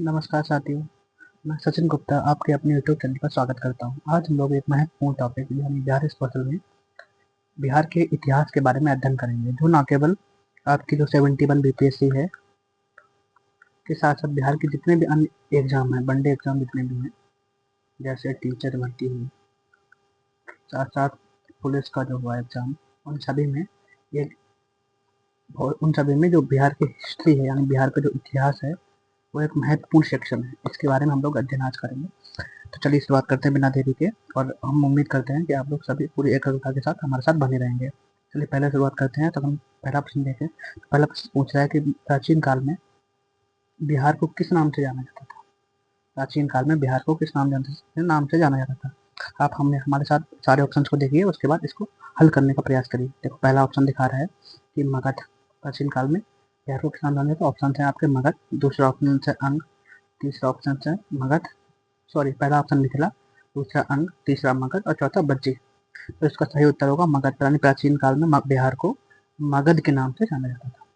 नमस्कार साथियों, मैं सचिन गुप्ता आपके अपने यूट्यूब चैनल पर स्वागत करता हूं। आज हम लोग एक महत्वपूर्ण टॉपिक यानी बिहार स्पेशल में बिहार के इतिहास के बारे में अध्ययन करेंगे, जो न केवल आपकी जो 71 बीपीएससी है के साथ साथ बिहार के जितने भी अन्य एग्जाम हैं, वनडे एग्जाम जितने भी हैं, जैसे टीचर भर्ती हुई, साथ साथ पुलिस का जो हुआ एग्जाम, उन सभी में एक उन सभी में जो बिहार की हिस्ट्री है यानी बिहार का जो इतिहास है वो एक महत्वपूर्ण सेक्शन है। इसके बारे में हम लोग अध्ययन आज करेंगे। तो चलिए शुरुआत करते हैं बिना देरी के, और हम उम्मीद करते हैं कि आप लोग सभी पूरी एकाग्रता के साथ हमारे साथ बने रहेंगे। चलिए पहले शुरुआत करते हैं। तो हम पहला प्रश्न देखें। पहला प्रश्न पूछ रहा है कि प्राचीन काल में बिहार को किस नाम से जाना जाता था। प्राचीन काल में बिहार को किस नाम से जाना जाता था। आप हमने हमारे साथ सारे ऑप्शन को देखिए, उसके बाद इसको हल करने का प्रयास करिए। देखो पहला ऑप्शन दिखा रहा है कि मगध। प्राचीन काल में बिहार को किस नाम जाना जाता। ऑप्शन है आपके मगध, दूसरा ऑप्शन है अंग, तीसरा ऑप्शन है मगध, सॉरी पहला ऑप्शन मिथिला, दूसरा अंग, तीसरा मगध और चौथा बज्जी। तो इसका सही उत्तर होगा मगध। प्राचीन काल में बिहार को मगध के नाम से जाना जाता था।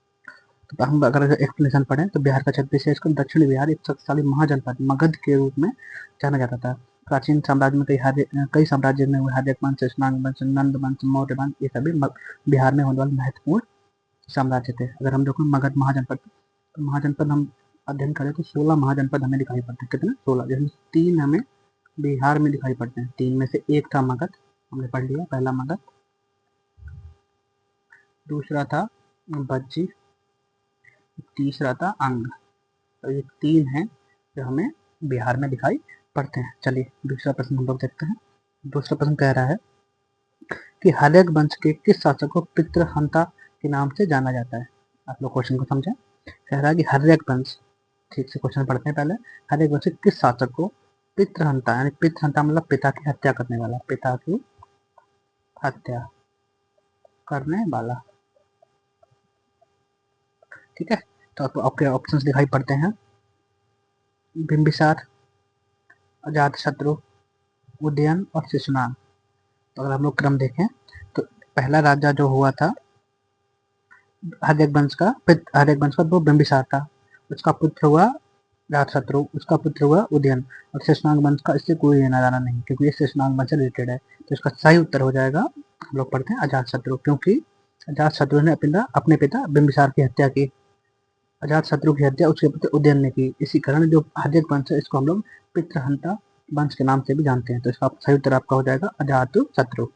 तो हम अगर एक्सप्लेनेशन पढ़ें तो बिहार का छत्तीस है, इसको दक्षिण बिहार एक शक्तिशाली महाजनपद मगध के रूप में जाना जाता था। प्राचीन साम्राज्य में कई साम्राज्य में हुए हार्दिक वंश, स्नांग वंश, नंद वंश, मौर्य वंश, ये सभी बिहार में होने वाले महत्वपूर्ण साम्राज्य थे। अगर हम देखो मगध महाजनपद, तो महाजनपद हम अध्ययन करें तो 16 महाजनपद हमें दिखाई पड़ते हैं। कितने? 16, जिसमें 3 हमें बिहार में दिखाई पड़ते हैं। 3 में से एक था मगध, हमने पढ़ लिया, पहला मगध, दूसरा था बज्जी, तीसरा था अंग। तो ये 3 हैं जो हमें बिहार में दिखाई पड़ते हैं। चलिए दूसरा प्रश्न हम लोग देखते हैं। दूसरा प्रश्न कह रहा है कि हर्यक वंश के किस शासक को पितृहंता के नाम से जाना जाता है। आप लोग क्वेश्चन को समझें। कह रहा है कि हर्यक वंश, ठीक से क्वेश्चन पढ़ते हैं पहले। हर्यक वंश के किस शासक को पितृहंता, यानी पितृहंता मतलब पिता की हत्या करने वाला, पिता की हत्या करने वाला, ठीक है। तो आपके ऑप्शंस दिखाई पड़ते हैं, बिंबिसार, अजातशत्रु, उदयन और शिशुनाग। तो अगर हम लोग क्रम देखें तो पहला राजा जो हुआ था हर्यक वंश का वो बिंबिसार था। उसका पुत्र हुआ अजातशत्रु, उसका पुत्र हुआ उदयन, और शेषनाग वंश का इससे कोई लेना देना नहीं, क्योंकि ये शेषनाग वंश से रिलेटेड है। तो इसका सही उत्तर हो जाएगा, हम लोग पढ़ते हैं अजातशत्रु, क्योंकि अजातशत्रु ने अपने पिता बिंबिसार की हत्या की। अजातशत्रु की हत्या उसके पुत्र उदयन ने की। इसी कारण जो हर्यक वंश है इसको हम लोग पितृहंता वंश के नाम से भी जानते हैं। तो इसका सही उत्तर आपका हो जाएगा अजातशत्रु।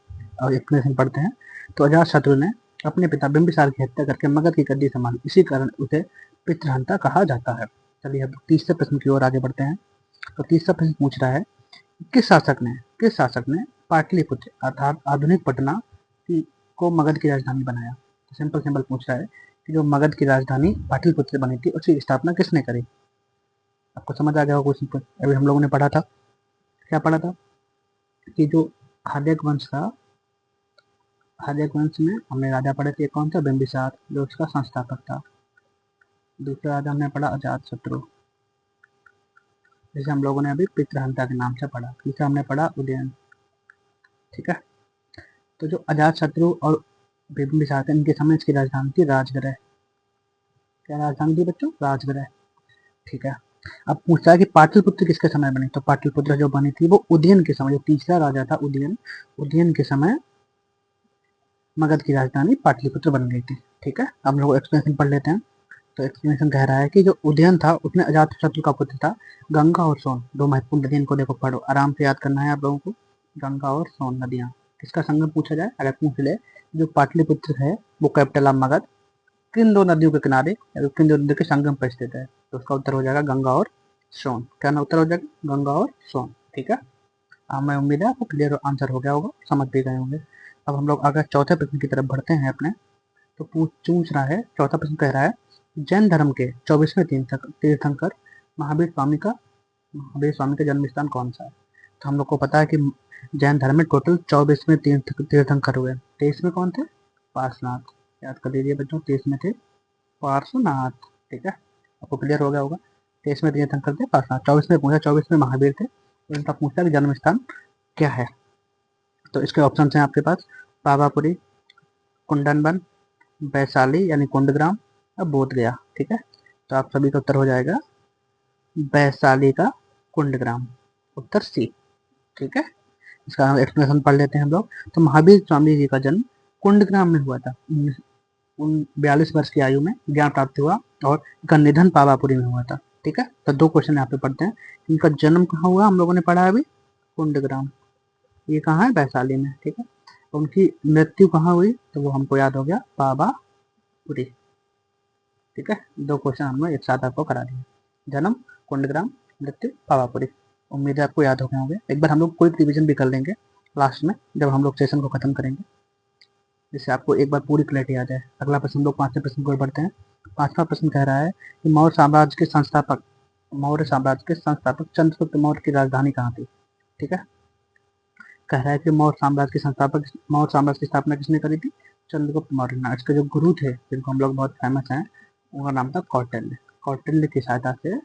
और एक्सप्लेनेशन पढ़ते हैं। तो अजातशत्रु ने अपने पिता बिंबिसार की हत्या करके मगध की गद्दी संभाली, इसी कारण उसे पितृहंता कहा जाता है। चलिए अब तीसरे प्रश्न की ओर आगे बढ़ते हैं। तो तीसरा प्रश्न पूछ रहा है किस शासक ने पाटलिपुत्र अर्थात आधुनिक पटना की को मगध की राजधानी बनाया। तो सिंपल पूछ रहा है कि जो मगध की राजधानी पाटलिपुत्र बनी थी उसकी स्थापना किसने करी। आपको समझ आ गया होगा क्वेश्चन। अभी हम लोगों ने पढ़ा था, क्या पढ़ा था कि जो हर्यक वंश था, हर्यक वंश में हमने राजा पढ़े थे, कौन सा? बिंबिसार, जो उसका संस्थापक था। दूसरा राजा हमने पढ़ा अजातशत्रु, जिसे हम लोगों ने अभी पितृहंता के नाम से पढ़ा। तीसरा हमने पढ़ा उदयन, ठीक है। तो जो अजातशत्रु और बिंबिसार थे, इनके समय इसकी राजधानी थी राजगृह। क्या राजधानी थी बच्चों? राजगृह, ठीक है। अब पूछता है कि पाटलिपुत्र किसके समय बनी। तो पाटलिपुत्र जो बनी थी वो उदयन के समय, जो तीसरा राजा था उदयन, उदयन के समय मगध की राजधानी पाटलिपुत्र बन गई थी, ठीक है। हम लोग एक्सप्लेनेशन पढ़ लेते हैं। तो एक्सप्लेनेशन कह रहा है कि जो उदयन था उसने अजातशत्रु का पुत्र था। गंगा और सोन, दो महत्वपूर्ण नदी, इनको देखो पढ़ो, आराम से याद करना है आप लोगों को। गंगा और सोन नदियां, किसका संगम पूछा जाए अगर पूछ ले, जो पाटलिपुत्र है वो कैपिटल ऑफ मगध किन दो नदियों के किनारे, किन दो नदियों के संगम पर स्थित है। तो उसका उत्तर हो जाएगा गंगा और सोन। क्या ना उत्तर हो जाएगा? गंगा और सोन, ठीक है। मैं उम्मीद है आपको क्लियर आंसर हो गया होगा, समझ भी गए होंगे। अब हम लोग अगर चौथे प्रश्न की तरफ बढ़ते हैं अपने, तो पूछ रहा है, चौथा प्रश्न कह रहा है जैन धर्म के 24वें तीर्थंकर महावीर स्वामी का जन्म स्थान कौन सा है। तो हम लोग को पता है कि जैन धर्म में टोटल 24वें तीर्थंकर हुए। 23 में कौन थे? पार्श्वनाथ, याद कर लीजिए बच्चों, 23 में थे पार्श्वनाथ, ठीक है। आपको क्लियर हो गया होगा। 23 में तीर्थंकर थे पार्श्वनाथ, 24 में पूछा, 24 में महावीर थे। तो इनका पूछता है कि जन्म स्थान क्या है। तो इसके ऑप्शन हैं आपके पास पावापुरी, कुंडनबन, वैशाली यानी कुंडग्राम, और बोधगया, ठीक है। तो आप सभी का उत्तर हो जाएगा वैशाली का कुंडग्राम, उत्तर सी। ठीक है, इसका एक्सप्लेनेशन पढ़ लेते हैं हम लोग। तो महावीर स्वामी जी का जन्म कुंडग्राम में हुआ था। 42 वर्ष की आयु में ज्ञान प्राप्त हुआ और इनका निधन पावापुरी में हुआ था। ठीक है, तो 2 क्वेश्चन यहाँ पे पढ़ते हैं। इनका जन्म कहाँ हुआ, हम लोगों ने पढ़ा है अभी, कुंडग्राम। ये कहाँ है, वैशाली में। ठीक है, उनकी मृत्यु कहाँ हुई, तो वो हमको याद हो गया, पावापुरी। ठीक है, 2 क्वेश्चन हमने एक साथ आपको करा दिए। जन्म कुंडग्राम, मृत्यु पावापुरी। उम्मीद है आपको याद हो गए होंगे। एक बार हम लोग क्विक रिवीजन भी कर लेंगे लास्ट में, जब हम लोग सेशन को खत्म करेंगे, जिससे आपको एक बार पूरी क्लैरिटी आ जाए। अगला प्रश्न हम लोग 5वें प्रश्न को बढ़ते हैं। 5वां प्रश्न कह रहा है कि मौर्य साम्राज्य के संस्थापक चंद्रगुप्त मौर्य की राजधानी कहाँ थी। ठीक है, कह रहा है कि मौर्य साम्राज्य की स्थापना किसने करी थी, चंद्रगुप्त मौर्य ने। इसके जो गुरु थे, जिनको हम लोग बहुत फेमस हैं, उनका नाम था कौटिल्य। कौटिल्य की सहायता से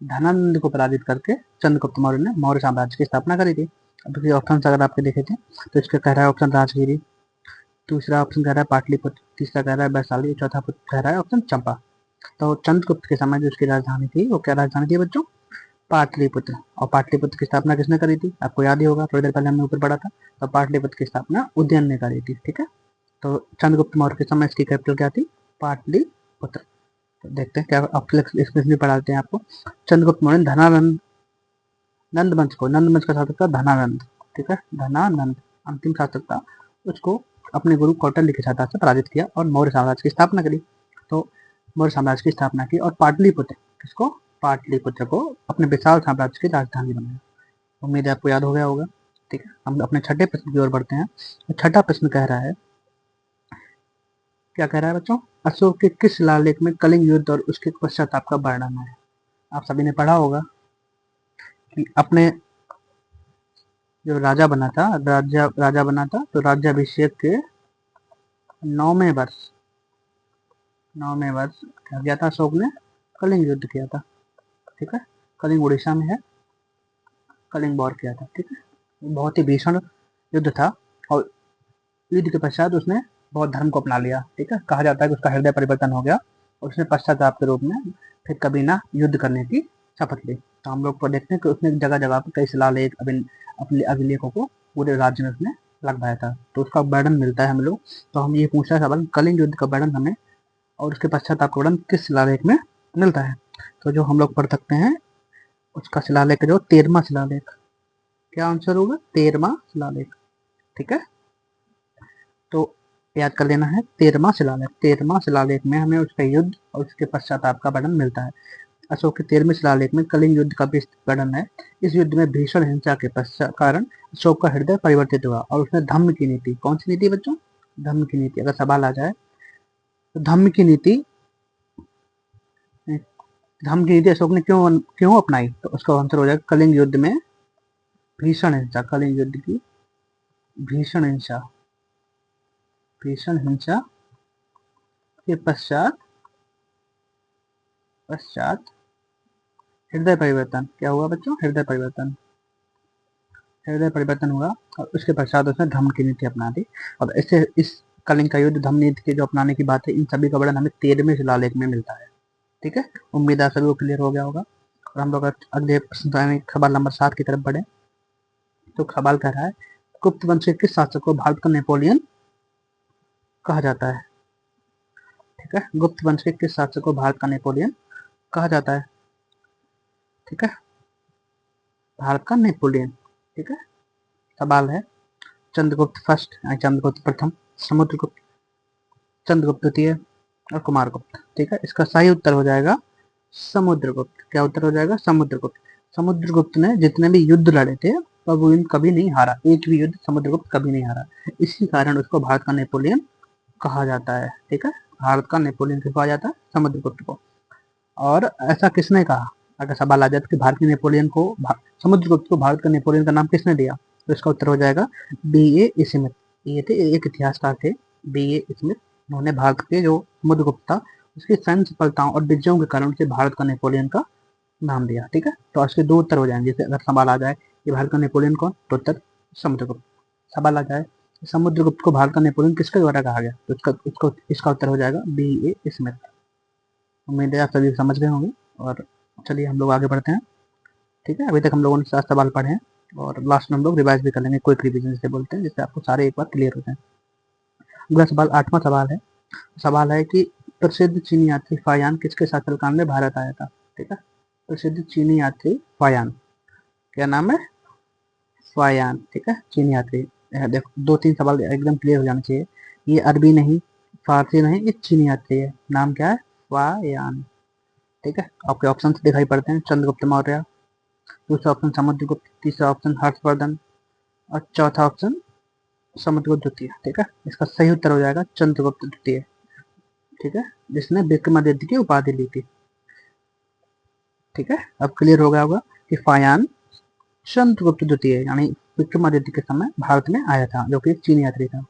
धनानंद को पराजित करके चंद्रगुप्त मौर्य ने मौर्य साम्राज्य की स्थापना करी थी। अब ये ऑप्शन अगर आपके देखे थे, तो इसका कह रहा है ऑप्शन राजगिरी, दूसरा ऑप्शन कह रहा है पाटलिपुत्र, तीसरा कह रहा है वैशाली, चौथा कह रहा है ऑप्शन चंपा। तो चंद्रगुप्त के समय जो उसकी राजधानी थी, वो क्या राजधानी थी बच्चों, पाटलिपुत्र। और पाटलिपुत्र की स्थापना किसने करी थी, आपको याद ही होगा, थोड़ी देर पहले हमने ऊपर पढ़ा था। तो पाटलिपुत्र की स्थापना उदयन ने करी थी। ठीक है, तो चंद्रगुप्त मौर्य के समय इसकी कैपिटल क्या थी, पाटलिपुत्र। तो देखते हैं क्या एक्सप्लेनेशन भी पढ़ाते हैं आपको। चंद्रगुप्त मौर्य धनानंद नंदवंश को, नंदवंश का शासक था धनानंद। ठीक है, धनानंद अंतिम शासक था, उसको अपने गुरु कौटिल्य की सहायता से पराजित किया और मौर्य साम्राज्य की स्थापना करी। तो मौर्य साम्राज्य की स्थापना की और पाटलिपुत्र, किसको, पाटलिपुत्र को अपने विशाल साम्राज्य की राजधानी बनाया। उम्मीद है आपको याद हो गया होगा। ठीक है, हम अपने छठे प्रश्न की ओर बढ़ते हैं। तो छठा प्रश्न कह रहा है, क्या कह रहा है बच्चों, अशोक के किस शिलालेख में कलिंग युद्ध और उसके पश्चाताप का वर्णन है। आप सभी ने पढ़ा होगा कि अपने जो राजा बना था, तो राज्याभिषेक के 9वें वर्ष क्या किया था अशोक ने, कलिंग युद्ध किया था। ठीक है, कलिंग उड़ीसा में है, कलिंग वॉर किया था। ठीक है, बहुत ही भीषण युद्ध था और युद्ध के पश्चात उसने बौद्ध धर्म को अपना लिया। ठीक है, कहा जाता है कि उसका हृदय परिवर्तन हो गया और उसने पश्चाताप के रूप में फिर कभी ना युद्ध करने की शपथ ली। तो हम लोग को देखते हैं कि उसने जगह जगह पर कई शिलालेख अपने अभिलेखों को पूरे राज्य में उसने लगवाया था, तो उसका वर्णन मिलता है हम लोग। तो हम ये पूछ रहे सवाल, कलिंग युद्ध का वर्णन हमें और उसके पश्चाताप का वर्णन किस शिलालेख में मिलता है। तो जो हम लोग पढ़ सकते हैं, उसका शिलालेख जो 13वां शिलालेख, क्या आंसर होगा, 13वां शिलालेख। ठीक है, तो याद कर लेना है 13वां शिलालेख। 13वां शिलालेख में हमें उसका युद्ध और उसके पश्चाताप का वर्णन मिलता है। अशोक के 13वें शिलालेख में कलिंग युद्ध का भी वर्णन है। इस युद्ध में भीषण हिंसा के कारण अशोक का हृदय परिवर्तित हुआ और उसने धम्म की नीति, कौन सी नीति बच्चों, धम्म की नीति। अगर सवाल आ जाए तो धम्म की नीति अशोक ने क्यों क्यों अपनाई, तो उसका आंसर हो जाएगा कलिंग युद्ध में भीषण हिंसा। कलिंग युद्ध की भीषण हिंसा के पश्चात हृदय परिवर्तन, क्या हुआ बच्चों, हृदय परिवर्तन हुआ और उसके पश्चात उसने धम्म की नीति अपना दी। और इससे इस कलिंग का युद्ध धम्म नीति के जो अपनाने की बात है, इन सभी का वर्णन हमें 13वें शिलालेख में मिलता है। ठीक है, उम्मीद है सभी को क्लियर हो गया होगा। और हम लोग अगले प्रश्न सवाल नंबर 7 की तरफ बढ़े। तो सवाल कह रहा है, गुप्त वंश के किस शासक को भारत का नेपोलियन कहा जाता है। ठीक है, गुप्त वंश के किस शासक को भारत का नेपोलियन कहा जाता है। ठीक है, भारत का नेपोलियन। ठीक है, सवाल है, चंद्रगुप्त फर्स्ट, चंद्रगुप्त प्रथम, समुद्रगुप्त, चंद्रगुप्त द्वितीय और कुमारगुप्त। ठीक है, इसका सही उत्तर हो जाएगा समुद्रगुप्त। क्या उत्तर हो जाएगा, समुद्रगुप्त। समुद्रगुप्त ने जितने भी युद्ध लड़े थे, पर वो कभी नहीं हारा, एक भी युद्ध समुद्रगुप्त कभी नहीं हारा। इसी कारण उसको भारत का नेपोलियन कहा जाता है। ठीक है, भारत का नेपोलियन किसको कहा जाता है, समुद्रगुप्त को। और ऐसा किसने कहा, अगर सवाल आ जाए कि भारत के नेपोलियन को, समुद्रगुप्त को भारत का नेपोलियन का नाम किसने दिया, तो इसका उत्तर हो जाएगा B.A. स्मिथ। ये थे एक इतिहासकार थे, B.A. स्मिथ। उन्होंने भारत के जो समुद्रगुप्त था, उसकी सैन्य सफलताओं और विजयों के कारण से भारत का नेपोलियन का नाम दिया। ठीक है, तो इसके 2 उत्तर हो जाएंगे। जैसे अगर सवाल आ जाए कि भारत का नेपोलियन कौन, तो उत्तर समुद्रगुप्त। सवाल आ जाए समुद्रगुप्त को भारत का नेपोलियन किसके द्वारा कहा गया, तो इसका उत्तर हो जाएगा B.A. स्मिथ। उम्मीद है आप सभी समझ गए होंगे और चलिए हम लोग आगे बढ़ते हैं। ठीक है, अभी तक हम लोगों ने 7 सवाल पढ़े हैं और लास्ट में हम लोग रिवाइज भी कर लेंगे, क्विक रिवीजन जिसे बोलते हैं, जिससे आपको सारे एक बार क्लियर हो जाए। अगला सवाल 8वां सवाल है। सवाल है कि प्रसिद्ध चीनी यात्री फायान किसके शासनकाल में भारत आया था। ठीक है, प्रसिद्ध चीनी यात्री फायान, क्या नाम है? फायान। ठीक है, चीनी यात्री। देखो 2-3 सवाल एकदम क्लियर हो जाना चाहिए। ये अरबी नहीं, फारसी नहीं, ये चीनी यात्री है। नाम क्या है? फायान। ठीक है, आपके ऑप्शन दिखाई पड़ते हैं, चंद्रगुप्त मौर्य, दूसरा ऑप्शन समुद्रगुप्त, तीसरा ऑप्शन हर्षवर्धन और चौथा ऑप्शन समुद्रगुप्त द्वितीय। ठीक है, इसका सही उत्तर हो जाएगा चंद्रगुप्त द्वितीय। ठीक है, जिसने विक्रमादित्य की उपाधि ली थी। ठीक है, अब क्लियर हो गया होगा कि फायान चंद्रगुप्त द्वितीय यानी विक्रमादित्य के समय भारत में आया था, जो कि एक चीनी यात्री था।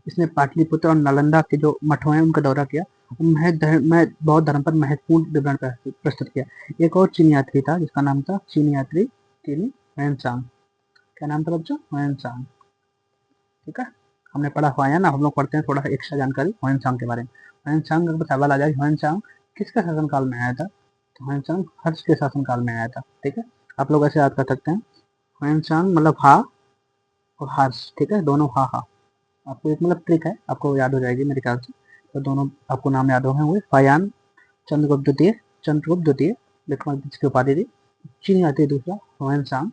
इसने पाटलिपुत्र और नालंदा के जो मठों हैं उनका दौरा किया, में बौद्ध धर्म पर महत्वपूर्ण विवरण प्रस्तुत किया। एक और चीनी यात्री था जिसका नाम था चीनी यात्री चीनी हुएनसांग। क्या नाम था बच्चों? हुएनसांग। ठीक है, हमने पढ़ा हुआयन, अब हम लोग पढ़ते हैं थोड़ा सा एक्स्ट्रा जानकारी हुएनसांग के बारे में। हुएनसांग अगर सवाल आ जाए हुएनसांग किसके शासनकाल में आया था, तो हुएनसांग हर्ष के शासनकाल में आया था। ठीक है, आप लोग ऐसे याद कर सकते हैं, हुएनसांग मतलब हा और हर्ष। ठीक है, दोनों हा हा। आपको एक मतलब ट्रिक है, आपको याद हो जाएगी मेरे ख्याल से। तो दोनों आपको नाम याद हो गए हुए, फायान चंद्रगुप्त द्वितीय, चंद्रगुप्त द्वितीय विक्रमादित्य की उपाधि थी। चीनी आती दूसरा हुएनसांग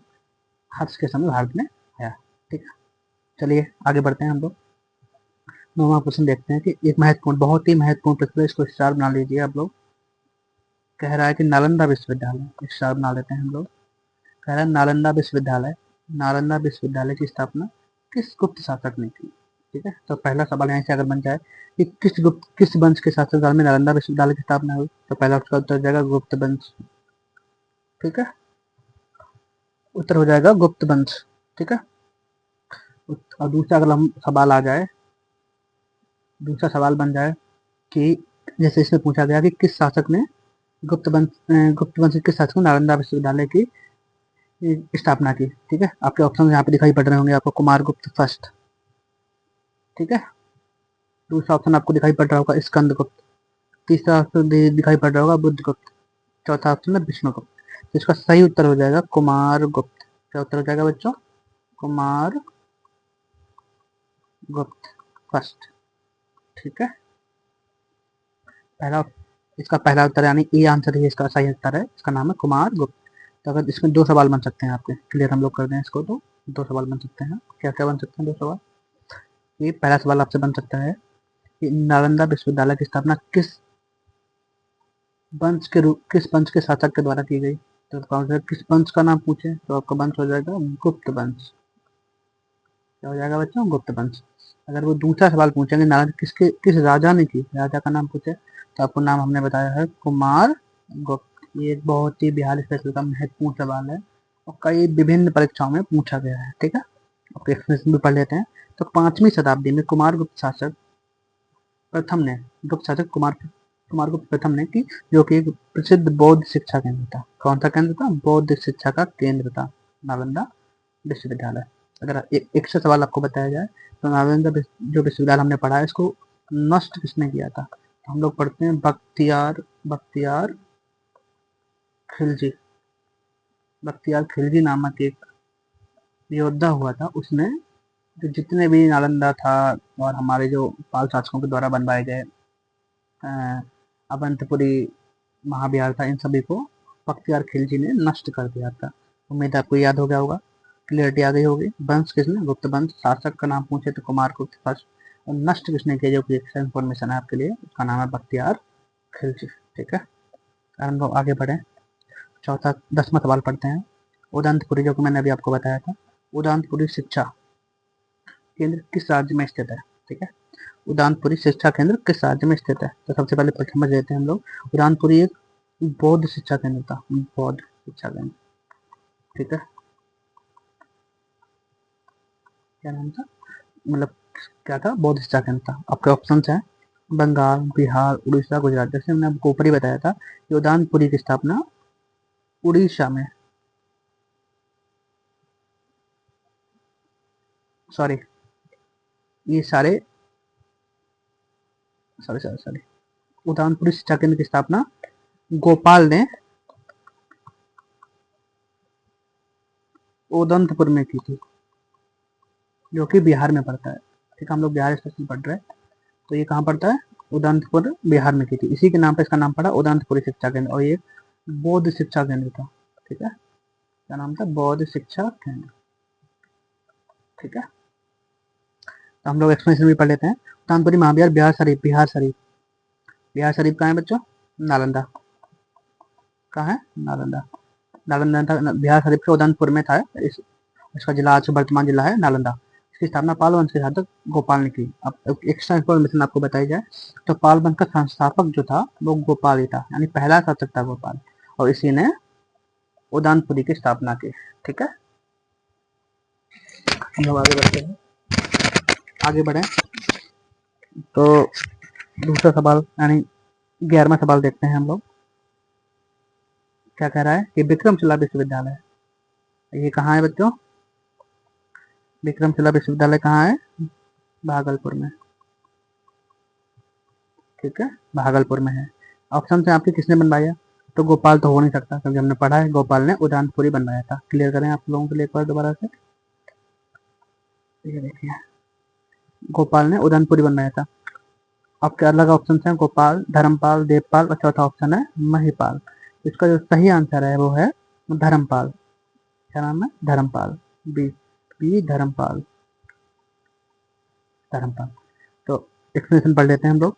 हर्ष के समय भारत में आया। ठीक है, चलिए आगे बढ़ते हैं हम लोग। 9वां क्वेश्चन देखते हैं कि एक महत्वपूर्ण, बहुत ही महत्वपूर्ण प्रश्न है, इसको स्टार बना लीजिए आप लोग। कह रहा है कि नालंदा विश्वविद्यालय, स्टार बना लेते हैं हम लोग। कह रहा है नालंदा विश्वविद्यालय, नालंदा विश्वविद्यालय की स्थापना किस गुप्त शासक ने की। ठीक है, तो पहला सवाल यहाँ से अगर बन जाए कि किस वंश के शासनकाल में नालंदा विश्वविद्यालय की स्थापना हुई, तो पहला उसका उत्तर हो जाएगा गुप्त वंश। ठीक है, उत्तर हो जाएगा गुप्त वंश। ठीक है, और दूसरा अगर हम सवाल आ जाए, दूसरा सवाल बन जाए कि जैसे इसमें पूछा गया कि किस शासक ने गुप्त वंश के शासक ने नालंदा विश्वविद्यालय की स्थापना की। ठीक है, आपके ऑप्शन यहाँ पे दिखाई पड़ रहे होंगे आपको, कुमार गुप्त फर्स्ट। ठीक है, दूसरा ऑप्शन आपको दिखाई पड़ रहा होगा स्कंद गुप्त, तीसरा ऑप्शन दिखाई पड़ रहा होगा बुद्ध गुप्त, चौथा ऑप्शन है विष्णु गुप्त। तो इसका सही उत्तर हो जाएगा कुमार गुप्त। क्या उत्तर हो जाएगा बच्चों? कुमार गुप्त फर्स्ट। ठीक है, पहला, इसका पहला उत्तर यानी ए आंसर ही इसका सही उत्तर है, इसका नाम है कुमार गुप्त। तो अगर इसमें 2 सवाल बन सकते हैं आपके, क्लियर हम लोग कर दें इसको, तो 2 सवाल बन सकते हैं। क्या क्या बन सकते हैं 2 सवाल? ये पहला सवाल आपसे बन सकता है कि नालंदा विश्वविद्यालय की स्थापना किस वंश के शासक के द्वारा की गई। तो कौन सा किस वंश का नाम पूछे तो आपका वंश हो जाएगा गुप्त वंश। क्या हो जाएगा बच्चों? गुप्त वंश। अगर वो दूसरा सवाल पूछेंगे नालंदा किस राजा ने की, राजा का नाम पूछे, तो आपको नाम हमने बताया है कुमार गुप्त। ये एक बहुत ही बिहार स्पेशल का महत्वपूर्ण सवाल है और कई विभिन्न परीक्षाओं में पूछा गया है। ठीक है, आपके एक्सप्लेनेशन भी पढ़ लेते हैं। तो 5वीं शताब्दी में कुमारगुप्त शासक प्रथम ने, गुप्त शासक कुमारगुप्त प्रथम ने की, जो कि एक प्रसिद्ध बौद्ध शिक्षा केंद्र था। कौन सा केंद्र था? बौद्ध शिक्षा का केंद्र था नालंदा विश्वविद्यालय। अगर एक से सवाल आपको बताया जाए तो नालंदा जो विश्वविद्यालय हमने पढ़ा है इसको नष्ट किसने किया था, तो हम लोग पढ़ते हैं बख्तियार बख्तियार खिलजी। बख्तियार खिलजी नामक एक योद्धा हुआ था, उसने जो जितने भी नालंदा था और हमारे जो पाल शासकों के द्वारा बनवाए गए अवंतपुरी महाविहार था, इन सभी को बख्तियार खिलजी ने नष्ट कर दिया था। उम्मीद है आपको याद हो गया होगा, क्लियरिटी आ गई होगी। वंश किसने? गुप्त वंश। शासक का नाम पूछे तो कुमार गुप्त फर्स्ट। और नष्ट किसने किया, जो कि एक्स्ट्रा इन्फॉर्मेशन है आपके लिए, उसका नाम है बख्तियार खिलजी। ठीक है, हम लोग आगे बढ़े। चौथा 10वां सवाल पढ़ते हैं। उदंतपुरी, जो कि मैंने अभी आपको बताया था, उदंतपुरी शिक्षा केंद्र किस राज्य में स्थित है। ठीक है, उदानपुरी शिक्षा केंद्र किस राज्य में स्थित है, तो सबसे पहले समझ लेते हैं हम लोग। उदानपुरी एक बौद्ध शिक्षा केंद्र था, बौद्ध शिक्षा केंद्र। ठीक है, क्या नाम था, मतलब क्या था? बौद्ध शिक्षा केंद्र था। आपके ऑप्शन है बंगाल, बिहार, उड़ीसा, गुजरात। जैसे मैंने आपको ऊपर ही बताया था कि उदानपुरी की स्थापना उड़ीसा में, सॉरी ये सारे सॉरी सॉरी सॉरी उदानपुरी शिक्षा केंद्र की स्थापना गोपाल ने उदंतपुर में की थी, जो कि बिहार में पड़ता है। ठीक है, हम लोग बिहार स्टेशन पढ़ रहे हैं, तो ये कहाँ पड़ता है? उदंतपुर बिहार में की थी। इसी के नाम पे इसका नाम पड़ा उदंतपुरी शिक्षा केंद्र, और ये बौद्ध शिक्षा केंद्र था। ठीक है, क्या नाम था? बौद्ध शिक्षा केंद्र। ठीक है, तो हम लोग एक्सप्लेनेशन भी पढ़ लेते हैं। तानपुरी महाविहार बिहार शरीफ, बिहार शरीफ, बिहार शरीफ कहाँ है बच्चों? नालंदा। कहाँ है? नालंदा। नालंदा था, बिहार शरीफ के उदंतपुर में था। इसका जिला आज वर्तमान जिला है नालंदा। इसकी स्थापना पाल वंश के शासक गोपाल ने की। अब एक्स्ट्रा इन्फॉर्मेशन आपको बताई जाए तो पाल वंश का संस्थापक जो था वो गोपाल ही था, यानी पहला शासक था गोपाल, और इसी ने उदंतपुरी की स्थापना की। ठीक है, हम लोग आगे बढ़ते हैं। आगे बढ़े तो दूसरा सवाल यानी 11वां सवाल देखते हैं हम लोग। क्या कह रहा है कि विक्रमशिला विश्वविद्यालय, ये कहाँ है बच्चों? विक्रमशिला विश्वविद्यालय कहाँ है? भागलपुर में। ठीक है, भागलपुर में है। ऑप्शन से आपके किसने बनवाया? तो गोपाल तो हो नहीं सकता, क्योंकि हमने पढ़ा है गोपाल ने उदंतपुरी बनवाया था। क्लियर करें आप लोगों के लिए एक बार दोबारा से। ये देखिए, गोपाल ने उदंतपुरी बनवाया था। आपके अलग ऑप्शन है गोपाल, धर्मपाल, देवपाल, और चौथा ऑप्शन है महिपाल। इसका जो सही आंसर है वो है धर्मपाल। क्या नाम है? धर्मपाल। B, B Dharampal, Dharampal. तो एक्सप्लेनेशन पढ़ लेते हैं हम लोग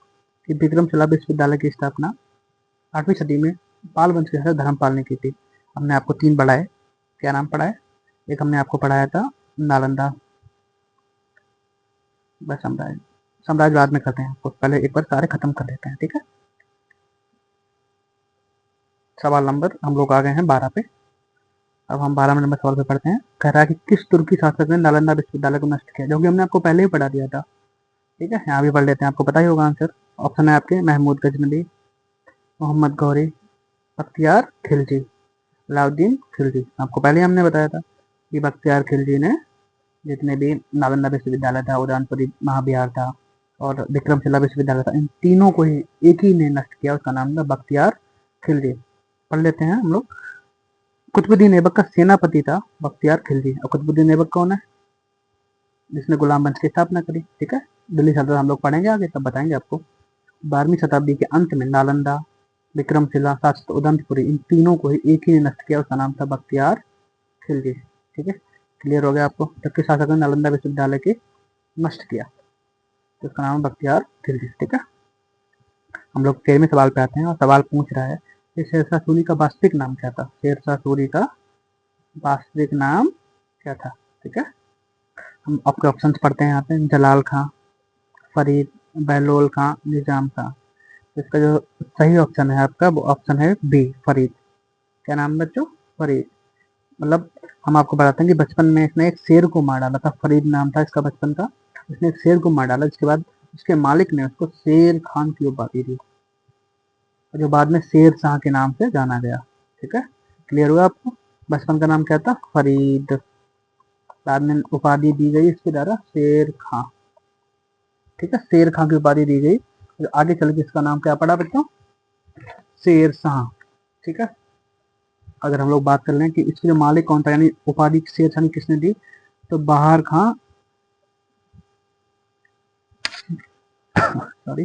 कि विक्रमशिला विश्वविद्यालय की स्थापना 8वीं सदी में पाल वंश के धर्मपाल ने की थी। हमने आपको 3 पढ़ाए। क्या नाम पढ़ाए? एक हमने आपको पढ़ाया था नालंदा, बस साम्राज्य, साम्राज्य बाद में करते हैं, आपको पहले एक बार सारे खत्म कर लेते हैं। ठीक है, सवाल नंबर हम लोग आ गए हैं 12 पे। अब हम 12 नंबर सवाल पे पढ़ते हैं। कह रहा है कि किस तुर्की शासक ने नालंदा विश्वविद्यालय को नष्ट किया, जो कि हमने आपको पहले ही पढ़ा दिया था। ठीक है, यहाँ भी पढ़ लेते हैं, आपको पता ही होगा आंसर। ऑप्शन है आपके महमूद गजनवी, मोहम्मद गौरी, बख्तियार खिलजी, अलाउद्दीन खिलजी। आपको पहले हमने बताया था कि बख्तियार खिलजी ने जितने भी नालंदा विश्वविद्यालय था, उदयनपुरी महाविहार था और विक्रमशिला विश्वविद्यालय था, इन तीनों को ही एक ही ने नष्ट किया। उसका नाम था बख्तियार खिलजी। पढ़ लेते हैं हम लोग। कुतुबुद्दीन ऐबक का सेनापति था बख्तियार खिलजी। और कुतुबुद्दीन ऐबक कौन है? जिसने गुलाम वंश की स्थापना करी। ठीक है, दिल्ली सल्तनत हम लोग पढ़ेंगे आगे, तब बताएंगे आपको। 12वीं शताब्दी के अंत में नालंदा, विक्रमशिला, शासक उदंतपुरी, इन तीनों को ही एक ही ने नष्ट किया। उसका नाम था बख्तियार खिलजी। ठीक है, क्लियर हो गया आपको? तब के शासक ने नालंदा विश्वविद्यालय की नष्ट किया, तो उसका नाम है बख्तियार खिलजी। ठीक है, हम लोग 13वें सवाल पे आते हैं, और सवाल पूछ रहा है कि शेरशाह सूरी का वास्तविक नाम क्या था? शेरशाह सूरी का वास्तविक नाम क्या था? ठीक है, हम आपके ऑप्शन पढ़ते हैं यहाँ पे। जलाल खां, फरीद, बहलोल खां, निजाम खां। इसका जो सही ऑप्शन है आपका वो ऑप्शन है बी, फरीद। क्या नाम है बच्चों? फरीद। मतलब हम आपको बताते हैं कि बचपन में इसने एक शेर को मार डाला था। फरीद नाम था इसका बचपन का। इसने एक शेर को मार डाला, जिसके बाद उसके मालिक ने उसको शेर खान की उपाधि दी, जो बाद में शेर शाह के नाम से जाना गया। ठीक है, क्लियर हुआ आपको? बचपन का नाम क्या था? फरीद। बाद में उपाधि दी गई इसके द्वारा शेर खां। ठीक है, शेर खां की उपाधि दी गई। आगे चल के इसका नाम क्या पड़ा बच्चों? शेर शाह। ठीक है, अगर हम लोग बात कर लें कि इसके जो मालिक कौन था, यानी उपाधि शेर शाह किसने दी, तो बहार खां, सॉरी,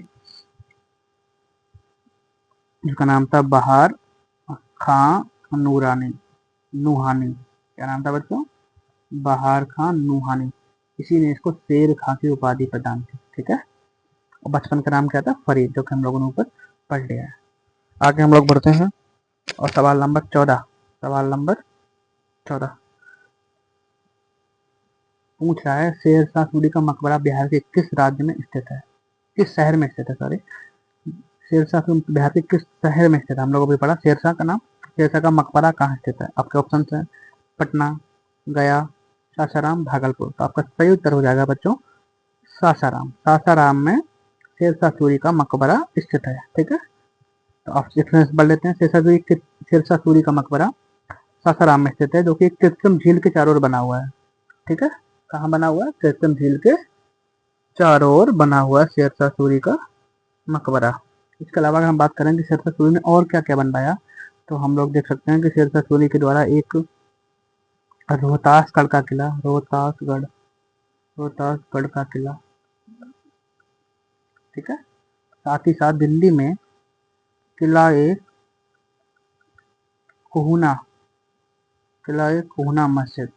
जिसका नाम था बहार खां नूरानी, नूहानी। क्या नाम था बच्चों? बहार खां नूहानी। इसी ने इसको शेर खां की उपाधि प्रदान की। ठीक है, और बचपन का नाम क्या था? फरीद, जो कि हम लोगों ने ऊपर पढ़ लिया है। आगे हम लोग बढ़ते हैं, और सवाल नंबर 14, सवाल नंबर 14 पूछ रहा है शेर शाह सूरी का मकबरा बिहार के किस राज्य में स्थित है? किस शहर में स्थित है? सॉरी, शेरशाह बिहार के किस शहर में स्थित है? हम लोग अभी पढ़ा शेरशाह का नाम। शेरशाह का मकबरा कहाँ स्थित है? आपके ऑप्शन है पटना, गया, सासाराम, भागलपुर। तो आपका सही उत्तर हो जाएगा बच्चों सासाराम। सासाराम में शेरशाह सूरी का मकबरा स्थित है। ठीक है, तो आप डिफरेंस बढ़ लेते हैं। शेरशाह सूरी का मकबरा सासाराम में स्थित है, जो कि कृत्रिम झील के चारों ओर बना हुआ है। ठीक है, कहाँ बना हुआ है? कृत्रिम झील के चारों ओर बना हुआ है शेरशाह सूरी का मकबरा। इसके अलावा अगर हम बात करें कि शेरशाह सूरी ने और क्या क्या बनवाया, तो हम लोग देख सकते हैं कि शेरशाह सूरी के द्वारा एक रोहतासगढ़ का किला, रोहतासगढ़ का किला, ठीक है। साथ ही साथ दिल्ली में किला ए कोहना, किला ए कोहना मस्जिद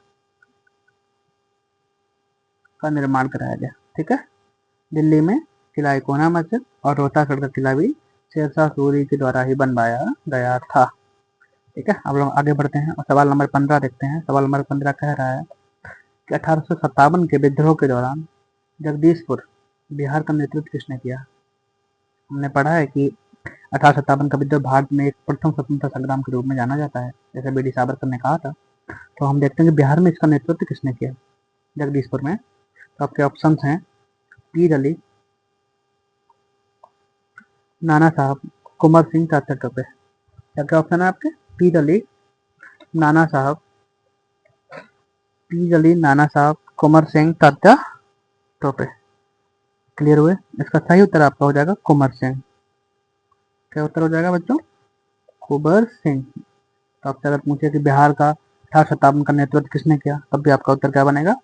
का निर्माण कराया गया, ठीक है। दिल्ली में किला ए कोहना मस्जिद और रोहतासगढ़ का किला भी शेरशाह सूरी के द्वारा ही बनवाया गया था, ठीक है। अब लोग आगे बढ़ते हैं और सवाल नंबर 15 देखते हैं। सवाल नंबर 15 कह रहा है कि 1857 के विद्रोह के दौरान जगदीशपुर बिहार का नेतृत्व किसने किया। हमने पढ़ा है कि 1857 का विद्रोह भारत में एक प्रथम स्वतंत्रता संग्राम के रूप में जाना जाता है, जैसे बी डी सावरकर ने कहा था। तो हम देखते हैं कि बिहार में इसका नेतृत्व किसने किया जगदीशपुर में। तो आपके ऑप्शंस हैं पीर अली, नाना साहब, कुंवर सिंह, चाचा टोपे। क्या क्या ऑप्शन है आपके? पीर अली, नाना साहब, पीर अली, नाना साहब, कुंवर सिंह, चाचा टोपे। क्लियर हुए? इसका सही उत्तर आपका हो जाएगा कुंवर सिंह। क्या उत्तर हो जाएगा बच्चों? कुंवर सिंह। तो आपसे अगर पूछे कि बिहार का 1857 का नेतृत्व किसने किया, तब भी आपका उत्तर क्या बनेगा?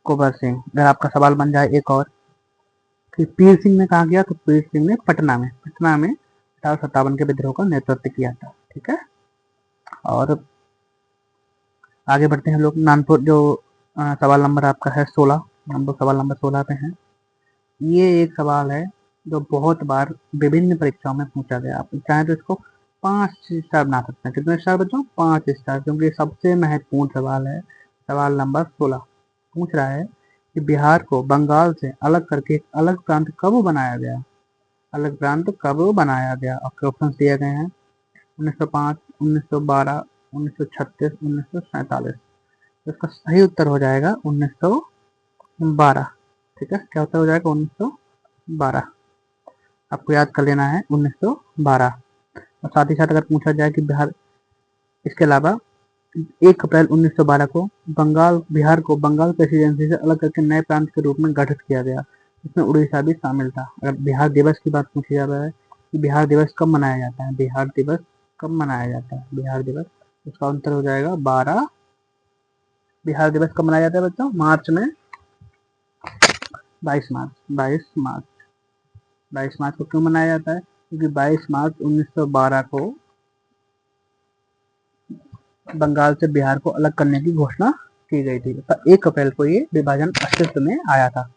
कुंवर सिंह। अगर आपका सवाल बन जाए एक और कि पीर सिंह ने कहा किया, तो पीर सिंह ने पटना में 1857 के विद्रोह का नेतृत्व किया था, ठीक है। और आगे बढ़ते हैं लोग। नानपुर जो सवाल नंबर आपका है 16, हम लोग सवाल नंबर 16 पे हैं। ये एक सवाल है जो बहुत बार विभिन्न परीक्षाओं में पूछा गया। आप चाहें तो इसको 5 स्टार बना सकते हैं। कितने स्टार बच्चों? 5 स्टार, क्योंकि ये सबसे महत्वपूर्ण सवाल है। सवाल नंबर 16 पूछ रहा है कि बिहार को बंगाल से अलग करके एक अलग प्रांत कब बनाया गया। अलग प्रांत कब बनाया गया? आपके ऑप्शन दिए गए हैं 1905, 1912, 1936, 1947। तो इसका सही उत्तर हो जाएगा 1912, ठीक है। क्या उत्तर हो जाएगा? 1912। आपको याद कर लेना है 1912। और साथ ही साथ अगर पूछा जाए कि बिहार, इसके अलावा 1 अप्रैल 1912 को बिहार को बंगाल प्रेसिडेंसी से अलग करके नए प्रांत के रूप में गठित किया गया। इसमें उड़ीसा भी शामिल था। अगर बिहार दिवस की बात पूछी जा रहा है कि बिहार दिवस कब मनाया जाता है, बिहार दिवस कब मनाया जाता है, बिहार दिवस, इसका उत्तर हो जाएगा 12। बिहार दिवस कब मनाया जाता है बच्चों? मार्च में, 22 मार्च, 22 मार्च। 22 मार्च को क्यों मनाया जाता है? क्योंकि 22 मार्च 1912 को बंगाल से बिहार को अलग करने की घोषणा की गई थी। 1 अप्रैल को ये विभाजन अस्तित्व में आया था।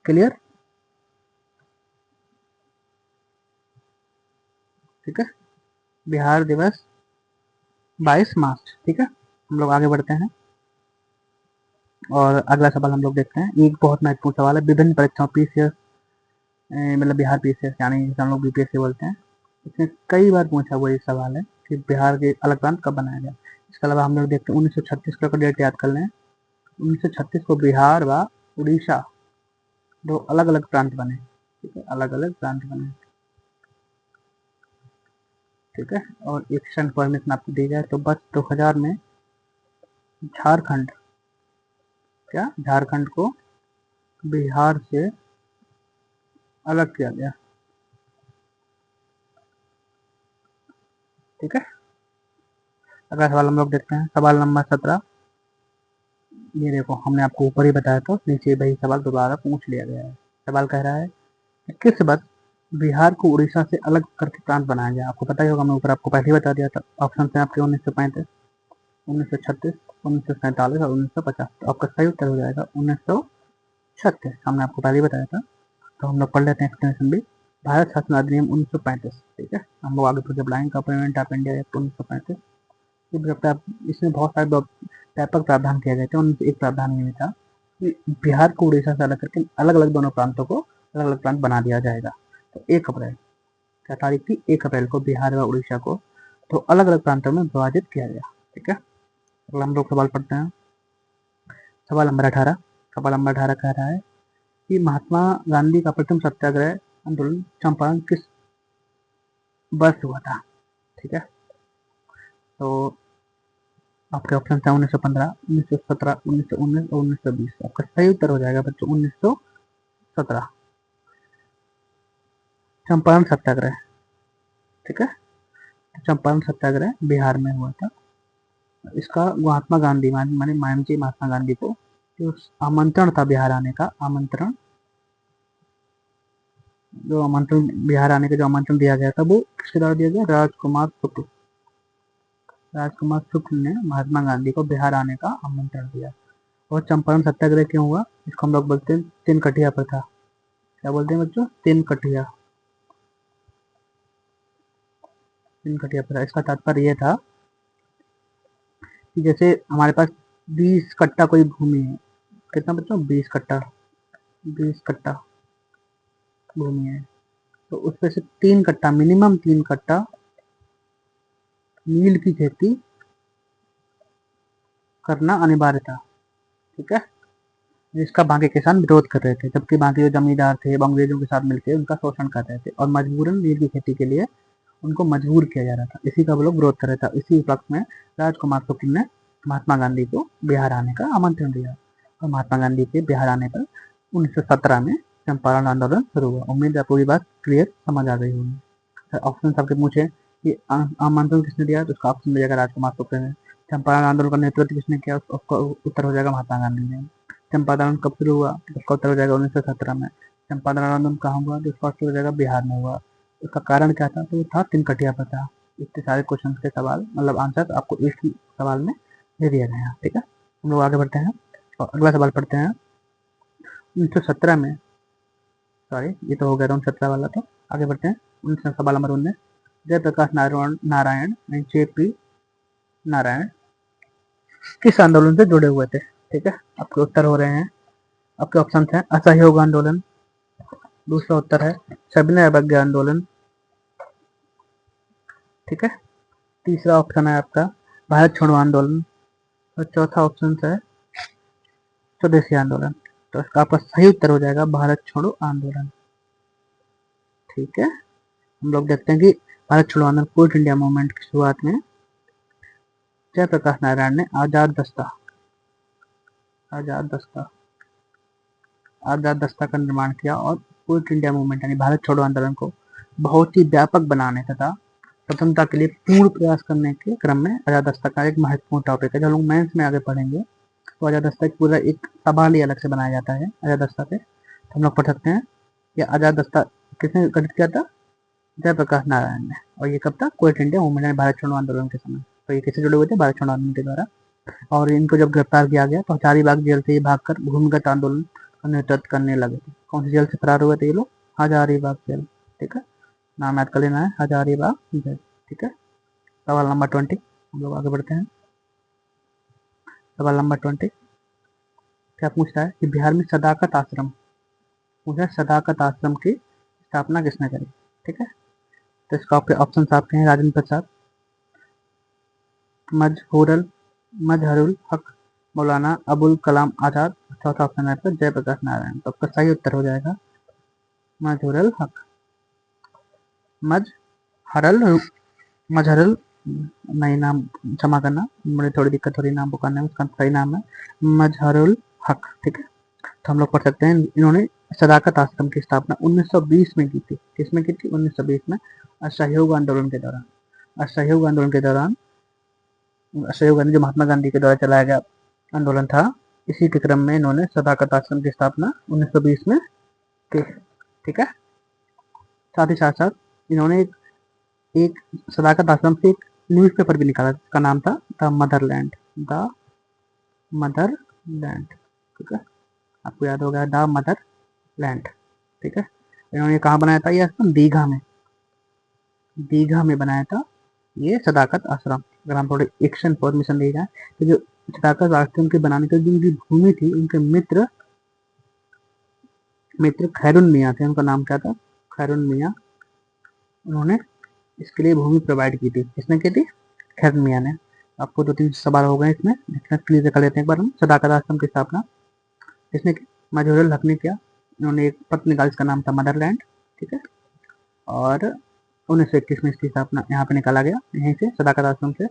क्लियर? ठीक है। बिहार दिवस 22 मार्च, ठीक है। हम लोग आगे बढ़ते हैं और अगला सवाल हम लोग देखते हैं। एक बहुत महत्वपूर्ण सवाल है। विभिन्न परीक्षाओं पीसीएस, मतलब बिहार पीसीएस यानी जिसे हम लोग बीपीएससी बोलते हैं, इसमें कई बार पूछा हुआ ये सवाल है कि बिहार के अलग प्रांत कब बनाया गया। इसके अलावा हम लोग देखते हैं 1936 का डेट याद कर लें। 1936 को बिहार व उड़ीसा दो अलग अलग प्रांत बने, ठीक है, अलग अलग प्रांत बने, ठीक है। और एक इन्फॉर्मेशन आपको दी जाए तो बस 2000 में झारखंड, क्या झारखंड को बिहार से अलग किया गया, ठीक है। अगला सवाल हम लोग देखते हैं। सवाल नंबर 17। ये देखो, हमने आपको ऊपर ही बताया था, नीचे वही सवाल दोबारा पूछ लिया गया है। सवाल कह रहा है कि किस वर्ष बिहार को उड़ीसा से अलग करके प्रांत बनाया गया। आपको पता ही होगा, मैं ऊपर आपको पहले ही बता दिया था। ऑप्शन है आपके 1935, 1936, 1947 और 1950। तो आपका सही उत्तर हो जाएगा 1936। हमने आपको पहले ही बताया था। तो हम लोग पढ़ लेते हैं एक्सप्लेनेशन भी। भारत शासन अधिनियम 1935, ठीक है। हम लोग आगे project line government of India act 1935। इसमें बहुत सारे व्यापक प्रावधान किए गए थे। उनमें एक प्रावधान ये था कि बिहार को उड़ीसा से अलग करके अलग अलग दोनों प्रांतों को अलग अलग प्रांत बना दिया जाएगा। तो 1 अप्रैल, क्या तारीख थी? 1 अप्रैल को बिहार व उड़ीसा को तो अलग अलग प्रांतों में विभाजित किया गया, ठीक है। अगला हम लोग सवाल पढ़ते हैं। सवाल नंबर 18। सवाल नंबर 18 कह रहा है कि महात्मा गांधी का प्रथम सत्याग्रह आंदोलन चंपारण किस वर्ष हुआ था, ठीक है। तो आपके ऑप्शन है 1915, 1917, 1919 और 1920। आपका सही उत्तर हो जाएगा बच्चों 1917, चंपारण सत्याग्रह, ठीक है। चंपारण सत्याग्रह बिहार में हुआ था। इसका महात्मा गांधी माने माननीय जी महात्मा गांधी को जो आमंत्रण था बिहार आने का, बिहार आने का जो आमंत्रण दिया गया था वो किसके द्वारा दिया गया? राजकुमार शुक्ल ने महात्मा गांधी को बिहार आने का आमंत्रण दिया। और चंपारण सत्याग्रह क्यों हुआ? इसको हम लोग बोलते हैं तीन कटिया प्रथा। क्या बोलते हैं बच्चों? तीन कटिया प्रथा। इसका तात्पर्य यह था कि जैसे हमारे पास 20 कट्टा कोई भूमि है, कितना बच्चों? 20 कट्टा भूमि है, तो उसमें से 3 कट्टा, मिनिमम 3 कट्टा नील की खेती करना अनिवार्य था। ठीक है, जिसका बाकी किसान विरोध कर रहे थे, जबकि बाकी जो जमींदार थे वो अंग्रेजों के साथ मिलकर उनका शोषण कर रहे थे और मजबूरन नील की खेती के लिए उनको मजबूर किया जा रहा था। इसी का वो लोग विरोध कर रहे थे। इसी वक्त में राजकुमार शुक्ल ने महात्मा गांधी को बिहार आने का आमंत्रण दिया और महात्मा गांधी के बिहार आने पर 1917 में चंपारण आंदोलन शुरू हुआ। उम्मीद है पूरी बात क्लियर समझ आ गई होगी। ऑप्शन सबके पूछे कि आमंत्रण किसने दिया, तो उसका ऑप्शन मिल जाएगा राजकुमार शुक्ल ने। चंपारण आंदोलन का नेतृत्व किसने किया, उसका उत्तर हो जाएगा महात्मा गांधी ने। चंपारण आंदोलन कब शुरू हुआ, उसका उत्तर हो जाएगा 1917 में। चंपारण आंदोलन कहाँ हुआ, तो उसका उत्तर हो जाएगा बिहार में हुआ। उसका कारण क्या था, तो वो था तीन कटिया प्रथा। इतने सारे क्वेश्चन के सवाल मतलब आंसर आपको एक ही सवाल में दे दिया गया है। ठीक है, हम लोग आगे बढ़ते हैं और अगला सवाल पढ़ते हैं। 1917 में, सॉरी ये तो हो गया 1917 वाला, तो आगे बढ़ते हैं। 19 सवाल नंबर 19, जयप्रकाश नारायण JP नारायण किस आंदोलन से जुड़े हुए थे? ठीक है, आपके उत्तर हो रहे हैं, आपके ऑप्शन है असहयोग आंदोलन, दूसरा उत्तर है सविनय अवज्ञा आंदोलन, ठीक है, तीसरा ऑप्शन है आपका भारत छोड़ो आंदोलन और चौथा ऑप्शन है स्वदेशी आंदोलन। तो इसका आपका सही उत्तर हो जाएगा भारत छोड़ो आंदोलन। ठीक है, हम लोग देखते हैं कि भारत छोड़ो आंदोलन क्विट इंडिया मूवमेंट की शुरुआत में जयप्रकाश नारायण ने आजाद दस्ता का निर्माण किया और क्विट इंडिया मूवमेंट यानी भारत छोड़ो आंदोलन को बहुत ही व्यापक बनाने तथा स्वतंत्रता के लिए पूर्ण प्रयास करने के क्रम में आजाद दस्ता का एक महत्वपूर्ण टॉपिक है। जब लोग मेंस में आगे पढ़ेंगे तो आजाद दस्ता एक पूरा एक सवाल ही अलग से बनाया जाता है आजाद दस्ता पे। तो हम लोग पढ़ सकते हैं कि आजाद दस्ता किसने गठित किया था? जयप्रकाश नारायण ने। और ये कब था? क्विट इंडिया मूवमेंट यानी भारत छोड़ो आंदोलन के समय। तो ये किससे जुड़े हुए थे? भारत छोड़ो आंदोलन के द्वारा। और इनको जब गिरफ्तार किया गया तो हजारीबाग जेल से ये भागकर भूमिगत आंदोलन का नेतृत्व करने लगे थे। कौन सी जेल से फरार हुए थे ये लोग? हजारीबाग जेल। ठीक है, नाम याद कर लेना है, हजारीबाग जेल। ठीक है, सवाल नंबर 20 हम लोग आगे बढ़ते हैं। सवाल नंबर 20 क्या पूछ रहा है कि बिहार में सदाकत आश्रम, पूछा सदाकत आश्रम की स्थापना किसने करी? ठीक है, तो इसका ऑप्शन आपके हैं राजेंद्र प्रसाद, मजहरुल हक, मौलाना अबुल कलाम आजाद, चौथा ऑप्शन है आपका जयप्रकाश नारायण। तो आपका सही उत्तर हो जाएगा मजहरुल हक। मजहरुल नहीं, नाम क्षमा करना, मुझे थोड़ी दिक्कत हो रही नाम पुकारने में, उसका सही नाम है मजहरुल हक। ठीक है, तो हम लोग पढ़ सकते हैं इन्होंने सदाकत आश्रम की स्थापना 1920 में की थी। किसमें की थी? 1920 में असहयोग आंदोलन के दौरान। असहयोग आंदोलन के दौरान असहयोग आंदोलन जो महात्मा गांधी के द्वारा चलाया गया आंदोलन था, इसी के क्रम में इन्होंने सदाकत आश्रम की स्थापना 1920 में की। ठीक है, साथ ही साथ इन्होंने एक सदाकत आश्रम से एक न्यूज़पेपर भी निकाला जिसका नाम था द मदरलैंड। ठीक है, आपको याद होगा द मदरलैंड। ठीक है, इन्होंने कहाँ बनाया था ये आश्रम? दीघा में बनाया था ये सदाकत आश्रम। अगर हम थोड़ी एक्शन इन्फॉर्मेशन दी जाए तो जो सदाकत आश्रम के बनाने की जिनकी भूमि थी उनके मित्र खैरुन मियाँ थे। उनका नाम क्या था? खैरुन मियाँ। उन्होंने इसके लिए भूमि प्रोवाइड की थी। किसने की थी? खैरुन मियाँ ने। आपको 2-3 सवाल हो गए इसमें, क्लियर कर लेते हैं एक बार हम। सदाकत आश्रम की स्थापना किसने की? मजहरुल हक ने किया। उन्होंने एक पत्र निकाला जिसका नाम था मदरलैंड। ठीक है, और 1921 में इसकी स्थापना यहाँ पे निकाला गया यहीं से सदाकत आश्रम से,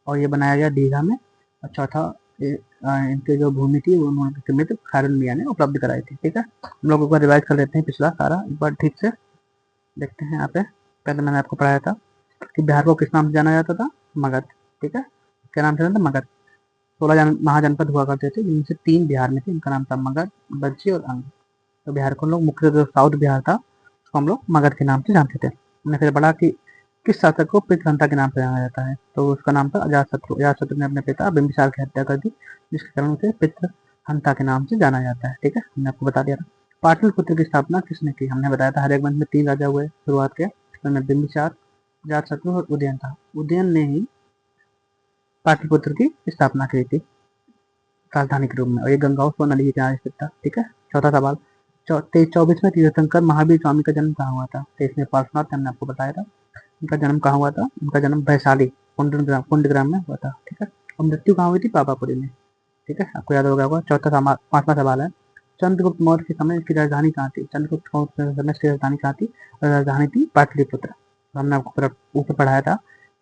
और ये बनाया गया दीघा में। और चौथा इनकी जो भूमि थी वो उन्होंने मित्र खैरुन मियाँ ने उपलब्ध कराई थी। ठीक है, हम लोग एक बार रिवाइज कर लेते हैं पिछला सारा एक बार ठीक से देखते हैं। यहाँ पे पहले मैंने आपको पढ़ाया था कि बिहार को किस नाम से जाना जाता था? मगध। ठीक है, क्या नाम था मगध। 16 महाजनपद हुआ करते थे, जिनमें से 3 बिहार में थे। इनका नाम था मगध, बज्जी और अंग। तो बिहार को हम लोग मुख्य जो साउथ बिहार था उसको हम लोग मगध के नाम से जानते थे। हमने फिर पढ़ा कि किस शासक को पितृहंता के नाम से जाना जाता है, तो उसका नाम था अजातशत्रु। अजातशत्रु ने अपने पिता बिंबिसार की हत्या कर दी, जिसके कारण उसे पितृहंता के नाम से जाना जाता है। ठीक है, हमने आपको बता दिया था। पाटलिपुत्र की स्थापना किसने की, हमने बताया था हरेक वंश में 3 राजा हुए शुरुआत के, उसमें बिंबिसार, अजातशत्रु और उदयन था। उदयन ने ही पाटलिपुत्र की स्थापना की थी राजधानी के रूप में, और ये गंगा और सोन नदी के किनारे स्थित था। ठीक है, चौथा सवाल, 24वें तीर्थंकर महावीर स्वामी का जन्म कहाँ हुआ था। 23वें पार्श्वनाथ, हमने आपको बताया था। इनका जन्म कहाँ हुआ था, इनका जन्म वैशाली कुंडग्राम में हुआ था। ठीक है, और मृत्यु कहाँ हुई थी, पावापुरी में। ठीक है, आपको याद होगा। पांचवा सवाल है, चंद्रगुप्त मौर्य के समय इसकी राजधानी कहाँ थी। चंद्रगुप्त मौर्य के समय इसकी राजधानी कहाँ थी, राजधानी थी पाटलिपुत्र। हमने आपको ऊपर पढ़ाया था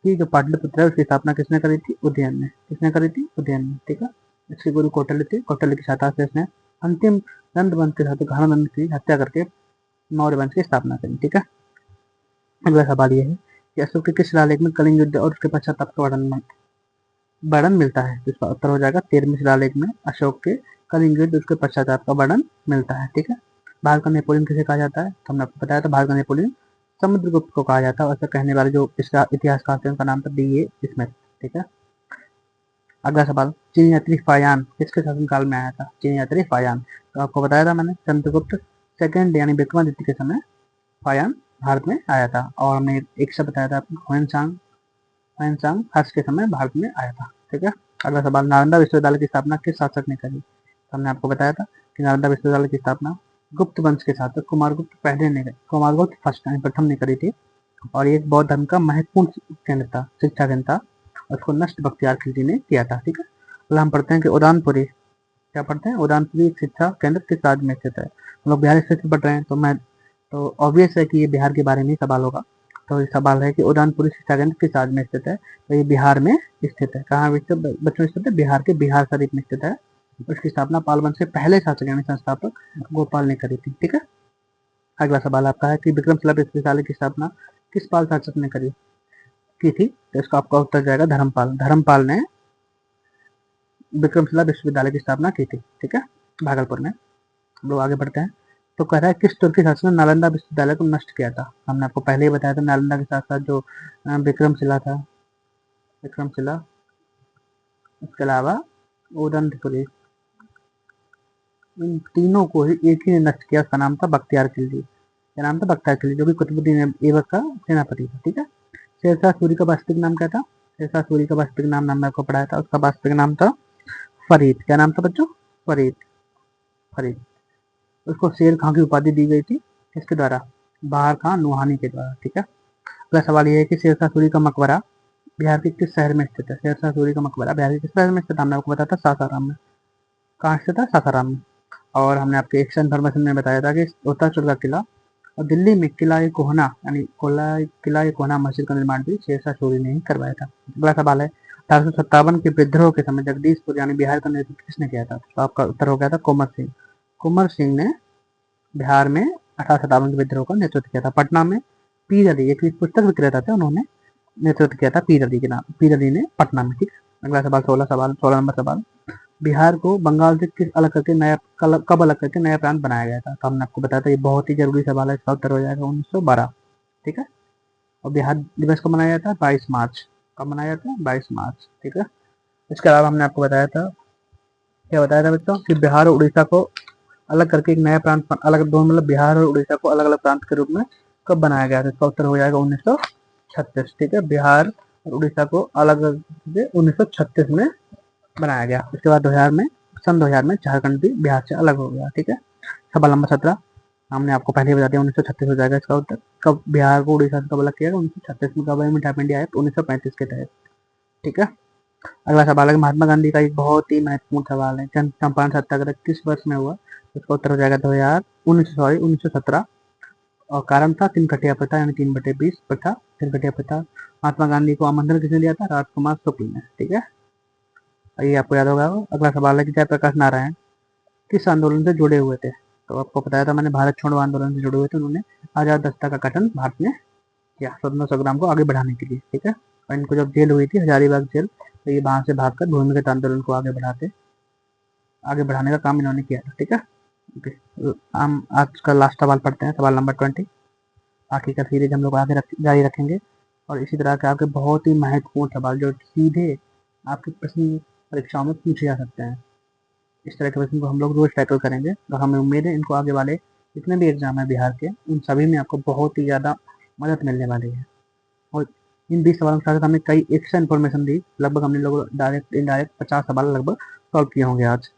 कि जो पाटलिपुत्र है उसकी स्थापना किसने करी थी, उदयन ने। किसने करी थी, उदयन ने। ठीक है, इसके गुरु कौटिल्य थे। कौटिल्य की सहायता से इसने अंतिम नंद वंश के साथ घनानंद की हत्या करके मौर्य वंश की स्थापना करी। ठीक है, अगला सवाल ये है कि अशोक के किस शिलालेख में कलिंग युद्ध और उसके पश्चाताप का वर्णन मिलता है। तो इसका उत्तर हो जाएगा 13वें शिलालेख में अशोक के कलिंग युद्ध उसके पश्चाताप का वर्णन मिलता है। ठीक है, भारत का नेपोलियन किसे कहा जाता है, तो हमने आपको बताया था भारत का नेपोलियन समुद्रगुप्त को कहा जाता है। ऐसा कहने वाले जो इसका इतिहासकार थे उनका नाम था D.A. स्मिथ। ठीक है, अगला सवाल, चीनी यात्री फायान किसके शासनकाल में आया था। चीनी यात्री फायान, तो आपको बताया था मैंने चंद्रगुप्त सेकंड यानी विक्रमादित्य के समय फायान भारत में आया था। और हमने एक शब्द बताया था आपको, ह्वेनसांग हर्ष के समय भारत में आया था। ठीक है, अगला सवाल, नालंदा विश्वविद्यालय की स्थापना किस शासक ने करी। तो हमने आपको बताया था कि नालंदा विश्वविद्यालय की स्थापना गुप्त वंश के शासक कुमारगुप्त फर्स्ट यानी प्रथम ने करी थी। और ये बौद्ध धर्म का महत्वपूर्ण केंद्र था, शिक्षा केंद्र था। उसको नष्ट बख्तियार खिलजी ने किया था। ठीक है, अगला हम पढ़ते हैं कि उदानपुरी, क्या पढ़ते हैं, उदानपुरी एक शिक्षा केंद्र किस राज्य में स्थित है। हम लोग बिहार स्थित पढ़ रहे हैं, तो ऑब्वियस है कि ये बिहार के बारे में ही सवाल होगा। तो ये सवाल है कि उदानपुरी शिक्षा केंद्र किस राज्य में स्थित है। तो ये बिहार में स्थित है। कहाँ बच्चों स्थित है, बिहार के बिहार शरीफ में स्थित है। उसकी स्थापना पाल वंश के पहले शासक यानी संस्थापक गोपाल ने करी थी। ठीक है, अगला सवाल आपका है कि विक्रमशिला विश्वविद्यालय की स्थापना किस पाल शासक ने की थी। तो इसका आपका उत्तर जाएगा धर्मपाल ने विक्रमशिला विश्वविद्यालय की स्थापना की थी। ठीक है, भागलपुर में। हम लोग आगे बढ़ते हैं, तो कह रहा है किस तुर्की शासक ने नालंदा विश्वविद्यालय को नष्ट किया था। हमने आपको पहले ही बताया था नालंदा के साथ साथ जो विक्रमशिला, इसके अलावा उदंतपुरी, इन तीनों को ही एक ही ने नष्ट किया। उसका नाम था बख्तियार खिलजी। क्या नाम था, बख्तियार खिलजी, जो कि कुतुबुद्दीन ऐबक का सेनापति था। ठीक है, शेरशाह सूरी का वास्तविक नाम क्या था। शेरशाह सूरी का वास्तविक नाम हमने आपको पढ़ाया था, उसका वास्तविक नाम था फरीद। क्या नाम था बच्चों, फरीद। फरीद, उसको शेर खां की उपाधि दी गई थी, किसके द्वारा, बहार खां नुहानी के द्वारा। ठीक है, अगला सवाल ये है कि शेरशाह सूरी का मकबरा बिहार के किस शहर में स्थित है। शेरशाह सूरी का मकबरा बिहार के किस शहर में स्थित है, हमने आपको बताया था सासाराम में। कहाँ स्थित है, सासाराम में। और हमने आपके एक्शन इन्फॉर्मेशन में बताया था कि रोहतास का किला और दिल्ली में किला कोहना मस्जिद का निर्माण भी शेरशाह सूरी ने ही करवाया था। अगला सवाल है, 1857 के विद्रोह के समय जगदीशपुर यानी बिहार का नेतृत्व किसने किया था। तो आपका उत्तर हो गया था कुंवर सिंह। कुंवर सिंह ने बिहार में 1857 के विद्रोह का नेतृत्व किया था। पटना में पीर अली, एक पुस्तक विक्रेता थे, उन्होंने नेतृत्व किया था पीर अली ने पटना में। ठीक, अगला सवाल 16 नंबर सवाल, बिहार को बंगाल से कब अलग करके नया प्रांत बनाया गया था। तो हमने आपको बताया था, ये बहुत ही जरूरी सवाल है। इसका उत्तर हो जाएगा 1912। ठीक है, और बिहार दिवस कब मनाया जाता है, 22 मार्च। कब मनाया जाता है, 22 मार्च। ठीक है, इसके अलावा हमने आपको बताया था, क्या बताया था बच्चों, कि बिहार और उड़ीसा को अलग करके एक नया प्रांत अलग, दोनों मतलब बिहार और उड़ीसा को अलग अलग प्रांत के रूप में कब बनाया गया था। इसका उत्तर हो जाएगा 1936। ठीक है, बिहार और उड़ीसा को अलग 1936 में बनाया गया। उसके बाद 2000 में झारखंड भी बिहार से अलग हो गया। ठीक है, सवाल नंबर 17, हमने आपको पहले ही बता दिया 1936 हो जाएगा इसका उत्तर। कब बिहार को उड़ीसा से कब अलग किया गया, 1936 में। गवर्नमेंट ऑफ इंडिया एक्ट 1935 के तहत। ठीक है, अगला सवाल है, महात्मा गांधी का एक बहुत ही महत्वपूर्ण सवाल है, चंपारण सत्याग्रह किस वर्ष में हुआ। इसका उत्तर हो जाएगा 1917। और कारण था 3 कटिया प्रथा यानी 3/20 प्रथा। 3 कटिया प्रथा, महात्मा गांधी को आमंत्रण किसने दिया था, राजकुमार शुक्ल ने। ठीक है, ये आपको याद होगा। अगला सवाल है कि जयप्रकाश नारायण किस आंदोलन से जुड़े हुए थे। तो आपको बताया था मैंने, भारत छोड़ो आंदोलन से जुड़े हुए थे। उन्होंने आजाद दस्ता का गठन भारत में किया स्वतंत्रता संग्राम को आगे बढ़ाने के लिए। ठीक है, और इनको जब जेल हुई थी, हजारीबाग जेल, तो ये वहां से भागकर भूमिगत आंदोलन को आगे बढ़ाने का काम इन्होंने किया था। ठीक है, ओके। हम आज का लास्ट सवाल पढ़ते हैं, सवाल नंबर 20। बाकी का सीरीज हम लोग आगे जारी रखेंगे, और इसी तरह के आपके बहुत ही महत्वपूर्ण सवाल जो सीधे आपके प्रश्न परीक्षाओं में पूछे जा सकते हैं, इस तरह के प्रश्न को हम लोग रोज टैकल करेंगे। और हमें उम्मीद है इनको आगे वाले जितने भी एग्जाम है बिहार के, उन सभी में आपको बहुत ही ज़्यादा मदद मिलने वाली है। और इन 20 सवालों के साथ हमें कई एक्स्ट्रा इन्फॉर्मेशन दी, लगभग हमने लोग डायरेक्ट इनडायरेक्ट 50 सवाल लगभग सॉल्व किए होंगे आज।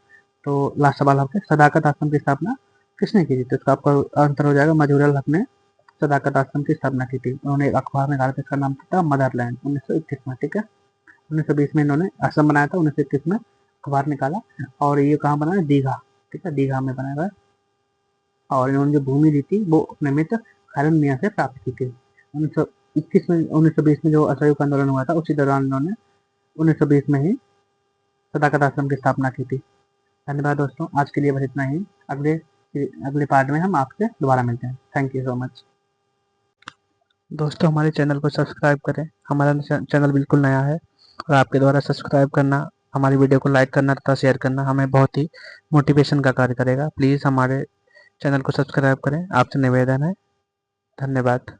तो लास्ट सवाल आपके, सदाकत आश्रम की स्थापना किसने की थी? तो इसका आपका आंसर हो जाएगा मजूरल हक ने सदाकत आश्रम की स्थापना की थी। उन्होंने एक अखबार निकाला था, इसका नाम था मदरलैंड, 1921 में। ठीक है, 1920 में इन्होंने आश्रम बनाया था, 1921 में अखबार निकाला। और ये कहाँ बना है? दीघा। ठीक है, दीघा में बनाया हुआ है। और इन्होंने जो भूमि ली थी वो अपने मित्र खालिद मियाँ से प्राप्त की थी। 1920 में जो असहयोग आंदोलन हुआ था, उसी दौरान इन्होंने 1920 में ही सदाकत आश्रम की स्थापना की थी। धन्यवाद दोस्तों, आज के लिए बस इतना ही। अगले पार्ट में हम आपसे दोबारा मिलते हैं। Thank you so much. दोस्तों, हमारे चैनल को सब्सक्राइब करें। हमारा चैनल बिल्कुल नया है, और आपके द्वारा सब्सक्राइब करना, हमारी वीडियो को लाइक करना तथा शेयर करना हमें बहुत ही मोटिवेशन का कार्य करेगा। प्लीज़ हमारे चैनल को सब्सक्राइब करें, आपसे निवेदन है। धन्यवाद।